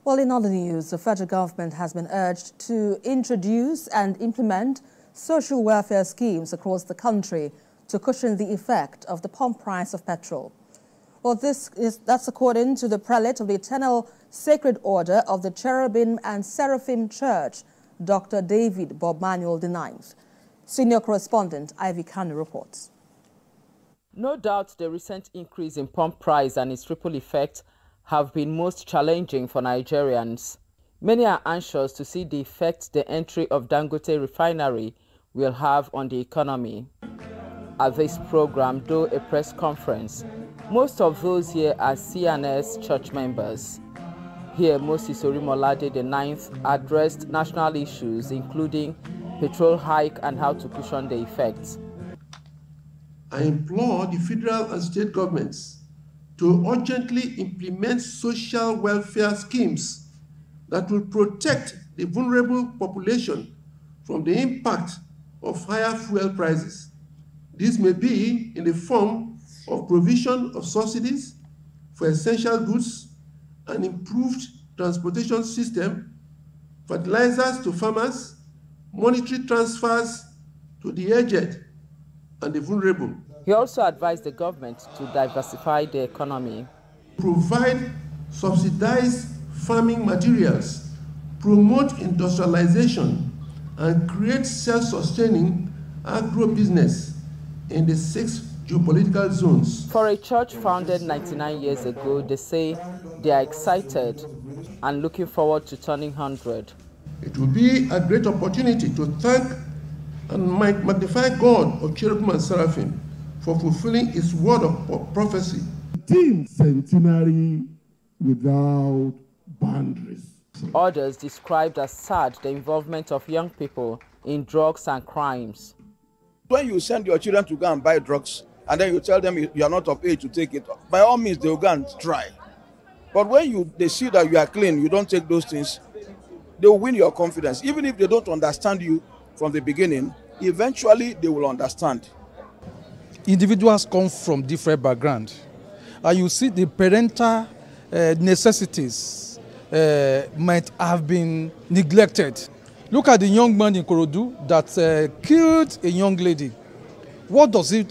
Well, in other news, the federal government has been urged to introduce and implement social welfare schemes across the country to cushion the effect of the pump price of petrol. Well, that's according to the prelate of the Eternal Sacred Order of the Cherubim and Seraphim Church, Dr. David Bob Manuel IX. Senior correspondent Ivy Kanu reports. No doubt the recent increase in pump price and its ripple effect have been most challenging for Nigerians. Many are anxious to see the effect the entry of Dangote refinery will have on the economy. At this program, though a press conference, most of those here are CNS church members. Here, Moses Orimolade IX addressed national issues, including petrol hike and how to cushion the effects. I implore the federal and state governments to urgently implement social welfare schemes that will protect the vulnerable population from the impact of higher fuel prices. This may be in the form of provision of subsidies for essential goods, an improved transportation system, fertilizers to farmers, monetary transfers to the aged and the vulnerable. He also advised the government to diversify the economy. Provide subsidized farming materials, promote industrialization, and create self-sustaining agro-business in the 6 geopolitical zones. For a church founded 99 years ago, they say they are excited and looking forward to turning 100. It will be a great opportunity to thank and magnify God of Cherubim and Seraphim for fulfilling his word of prophecy. Team centenary without boundaries. Others described as sad the involvement of young people in drugs and crimes. When you send your children to go and buy drugs, and then you tell them you are not of age to take it, by all means they will go and try. But when they see that you are clean, you don't take those things, they will win your confidence. Even if they don't understand you from the beginning, eventually they will understand. Individuals come from different backgrounds, and you see the parental necessities might have been neglected. Look at the young man in Korodu that killed a young lady. What does he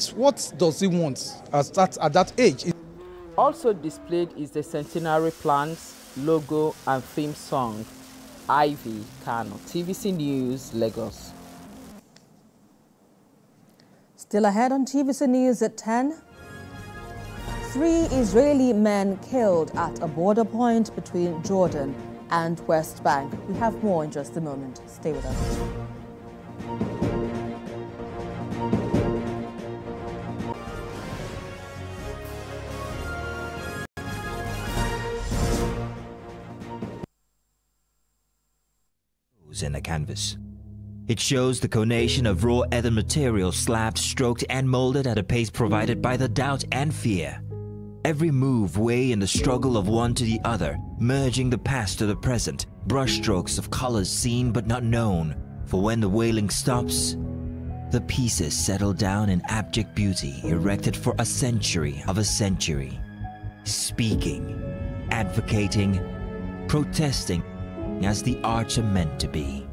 want at that age? Also displayed is the centenary plans, logo, and theme song. Ivy Kano, TVC News, Lagos. Still ahead on TVC News at 10. 3 Israeli men killed at a border point between Jordan and West Bank. We have more in just a moment. Stay with us. In a canvas. It shows the conation of raw earthen material slabbed, stroked and molded at a pace provided by the doubt and fear. Every move way in the struggle of one to the other, merging the past to the present, brushstrokes of colors seen but not known. For when the wailing stops, the pieces settle down in abject beauty erected for a century of a century. Speaking, advocating, protesting as the arts are meant to be.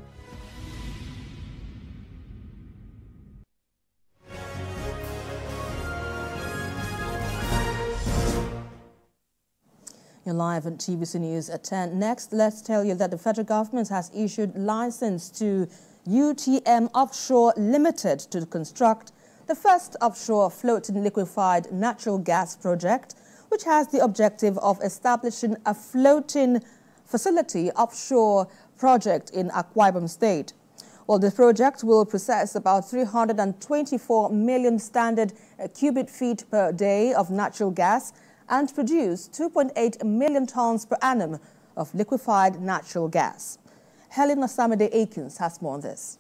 You're live on TVC News at 10. Next, let's tell you that the federal government has issued license to UTM Offshore Limited to construct the first offshore floating liquefied natural gas project, which has the objective of establishing a floating facility offshore project in Akwa Ibom State. Well, the project will process about 324 million standard cubic feet per day of natural gas and produce 2.8 million tons per annum of liquefied natural gas. Helen Osamide Akins has more on this.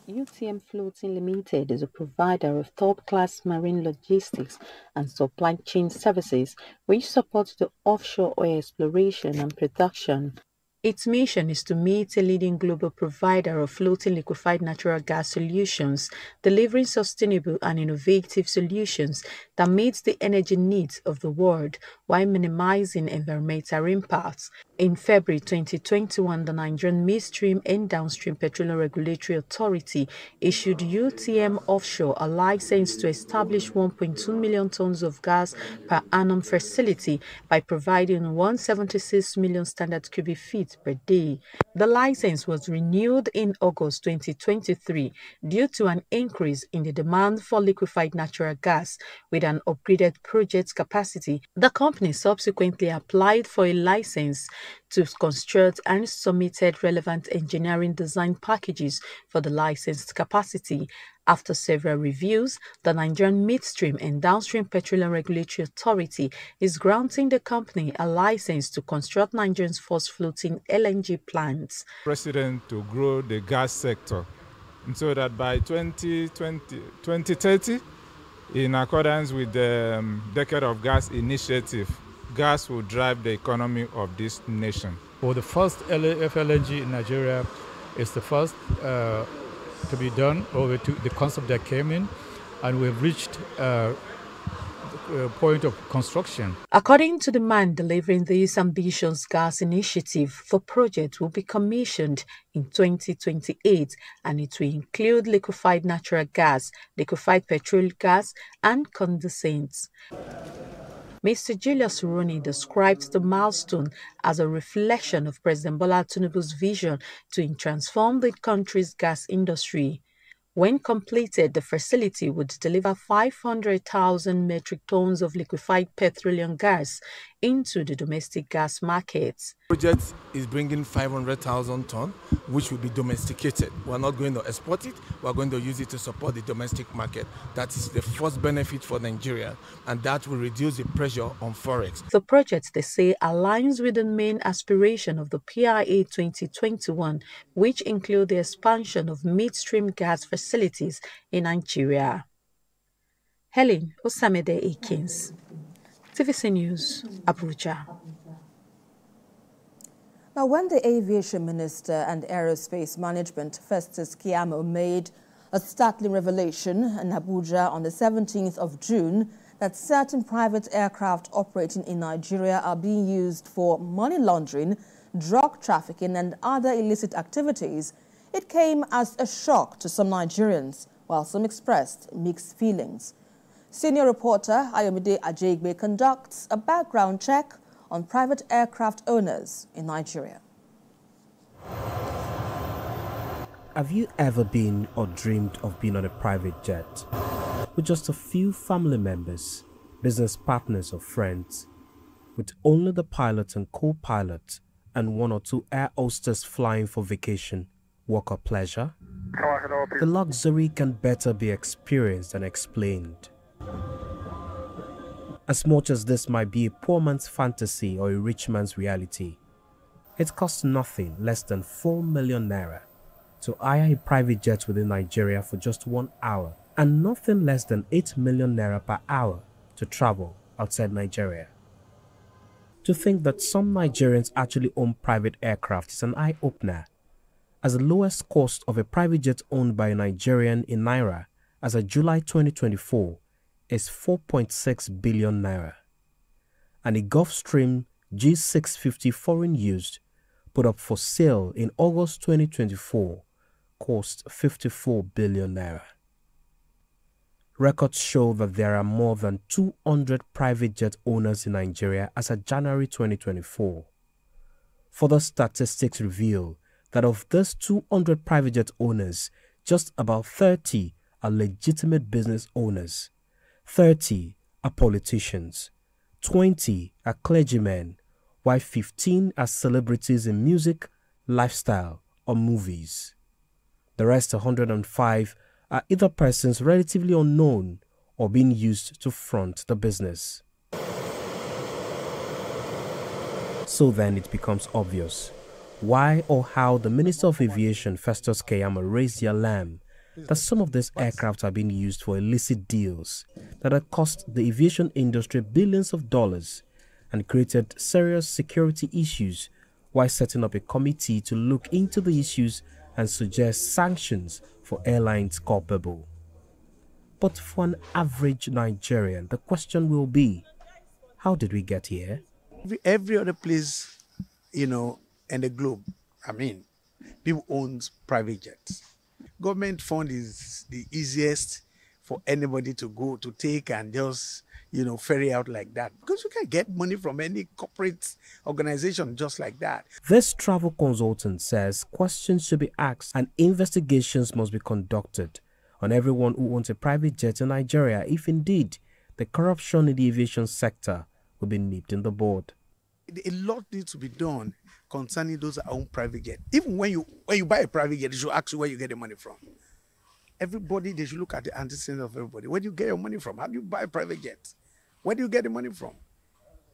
UTM Floating Limited is a provider of top-class marine logistics and supply chain services which supports the offshore oil exploration and production. Its mission is to meet a leading global provider of floating liquefied natural gas solutions, delivering sustainable and innovative solutions that meets the energy needs of the world while minimizing environmental impacts. In February 2021, the Nigerian Midstream and Downstream Petroleum Regulatory Authority issued UTM Offshore a license to establish 1.2 million tons of gas per annum facility by providing 176 million standard cubic feet per day. The license was renewed in August 2023 due to an increase in the demand for liquefied natural gas with an upgraded project capacity. The company subsequently applied for a license to construct and submitted relevant engineering design packages for the licensed capacity. After several reviews, the Nigerian Midstream and Downstream Petroleum Regulatory Authority is granting the company a license to construct Nigeria's first floating LNG plants. President to grow the gas sector, and so that by 2030, in accordance with the Decade of Gas initiative, gas will drive the economy of this nation. For the first FLNG in Nigeria, it's the first to be done over to the concept that came in, and we've reached a point of construction. According to the man delivering this ambitious gas initiative, the project will be commissioned in 2028 and it will include liquefied natural gas, liquefied petroleum gas and condensate. Mr. Julius Rooney described the milestone as a reflection of President Bola Tinubu's vision to transform the country's gas industry. When completed, the facility would deliver 500,000 metric tons of liquefied petroleum gas into the domestic gas markets. The project is bringing 500,000 tons, which will be domesticated. We're not going to export it, we're going to use it to support the domestic market. That is the first benefit for Nigeria, and that will reduce the pressure on forex. The project, they say, aligns with the main aspiration of the PIA 2021, which include the expansion of midstream gas facilities in Nigeria. Helen Osamede Akins, TVC News, Abuja. Now, when the Aviation Minister and Aerospace Management, Festus Keyamo, made a startling revelation in Abuja on the 17th of June that certain private aircraft operating in Nigeria are being used for money laundering, drug trafficking and other illicit activities, it came as a shock to some Nigerians, while some expressed mixed feelings. Senior reporter Ayomide Ajegbe conducts a background check on private aircraft owners in Nigeria. Have you ever been or dreamed of being on a private jet with just a few family members, business partners or friends, with only the pilot and co-pilot and one or two air hostess flying for vacation, work or pleasure? The luxury can better be experienced and explained. As much as this might be a poor man's fantasy or a rich man's reality, it costs nothing less than 4 million naira to hire a private jet within Nigeria for just 1 hour, and nothing less than 8 million naira per hour to travel outside Nigeria. To think that some Nigerians actually own private aircraft is an eye-opener, as the lowest cost of a private jet owned by a Nigerian in Naira as of July 2024 is 4.6 billion naira, and a Gulfstream G650 foreign used put up for sale in August 2024 cost 54 billion naira. Records show that there are more than 200 private jet owners in Nigeria as of January 2024. Further statistics reveal that of those 200 private jet owners, just about 30 are legitimate business owners, 30 are politicians, 20 are clergymen, while 15 are celebrities in music, lifestyle, or movies. The rest 105 are either persons relatively unknown or being used to front the business. So then it becomes obvious why or how the Minister of Aviation, Festus Keyamo, raised the alarm that some of these aircraft are being used for illicit deals that have cost the aviation industry billions of dollars and created serious security issues, while setting up a committee to look into the issues and suggest sanctions for airlines culpable. But for an average Nigerian, the question will be, how did we get here? Every other place, in the globe, people own private jets. Government fund is the easiest for anybody to go to take and just, ferry out like that. Because you can get money from any corporate organization just like that. This travel consultant says questions should be asked and investigations must be conducted on everyone who owns a private jet in Nigeria if indeed the corruption in the aviation sector will be nipped in the bud. A lot needs to be done concerning those that own private jet. Even when you buy a private jet, they should ask you where you get the money from. Everybody, they should look at the antecedents of everybody. Where do you get your money from? How do you buy a private jet? Where do you get the money from?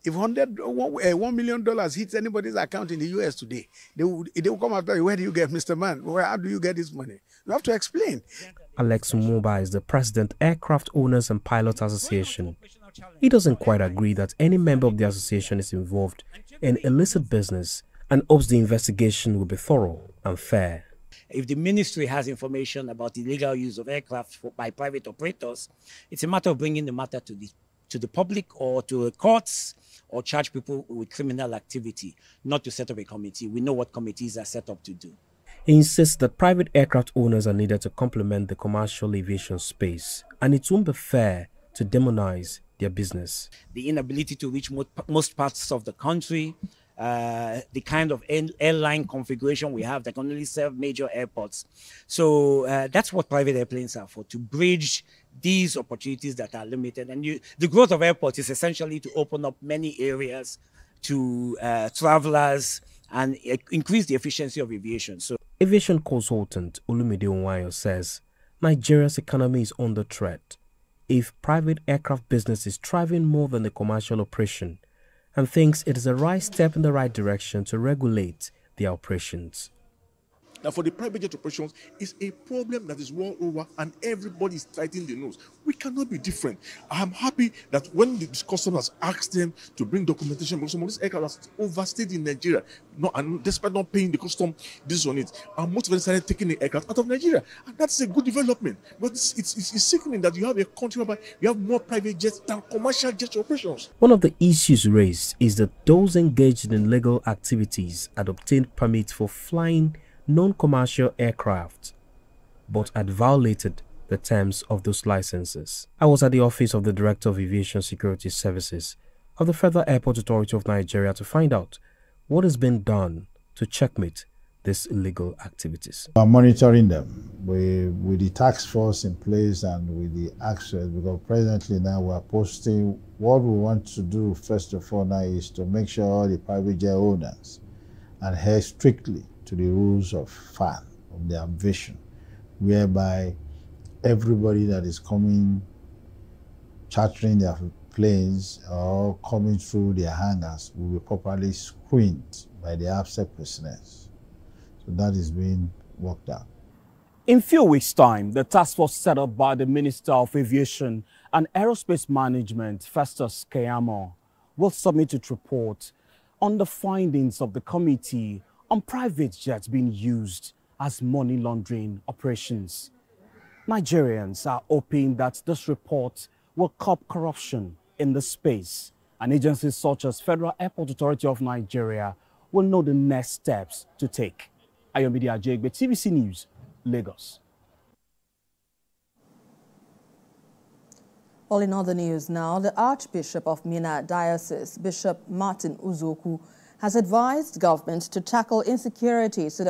If $1 million hits anybody's account in the US today, they will come after you. Where do you get, Mr. Man? How do you get this money? You have to explain. Alex Muba is the president, Aircraft Owners and Pilots Association. He doesn't quite agree that any member of the association is involved in illicit business and hopes the investigation will be thorough and fair. If the ministry has information about illegal use of aircraft by private operators, it's a matter of bringing the matter to the public or to the courts or charge people with criminal activity, not to set up a committee. We know what committees are set up to do. He insists that private aircraft owners are needed to complement the commercial aviation space, and it won't be fair to demonize their business. The inability to reach most parts of the country, the kind of airline configuration we have that can only serve major airports. So that's what private airplanes are for, to bridge these opportunities that are limited. And the growth of airports is essentially to open up many areas to travelers and increase the efficiency of aviation. So, aviation consultant Olumide Onwayo says Nigeria's economy is under threat if private aircraft business is thriving more than the commercial operation, and thinks it is a right step in the right direction to regulate their operations. Now, for the private jet operations, it's a problem that is world over and everybody is tightening the nose. We cannot be different. I'm happy that when the customers asked them to bring documentation, because some of these aircraft are overstayed in Nigeria, and despite not paying the custom dues on it, and most of them started taking the aircraft out of Nigeria. And that's a good development. But it's sickening that you have a country whereby you have more private jets than commercial jet operations. One of the issues raised is that those engaged in illegal activities had obtained permits for flying non-commercial aircraft, but had violated the terms of those licenses. I was at the office of the Director of Aviation Security Services of the Federal Airport Authority of Nigeria to find out what has been done to checkmate these illegal activities. We are monitoring them with the task force in place and with the access, because presently now we are posting. What we want to do first of all now is to make sure all the private jet owners adhere strictly to the rules of FAN, of the aviation, whereby everybody that is coming, chartering their planes or coming through their hangars will be properly screened by the AFSEC personnel. So that is being worked out. In few weeks' time, the task force set up by the Minister of Aviation and Aerospace Management, Festus Keyamo, will submit its report on the findings of the committee on private jets being used as money laundering operations. Nigerians are hoping that this report will curb corruption in the space, and agencies such as Federal Airport Authority of Nigeria will know the next steps to take. Ayomide Ajegbe, TVC News, Lagos. All in other news now, the Archbishop of Minna Diocese, Bishop Martin Uzoku, has advised government to tackle insecurity so that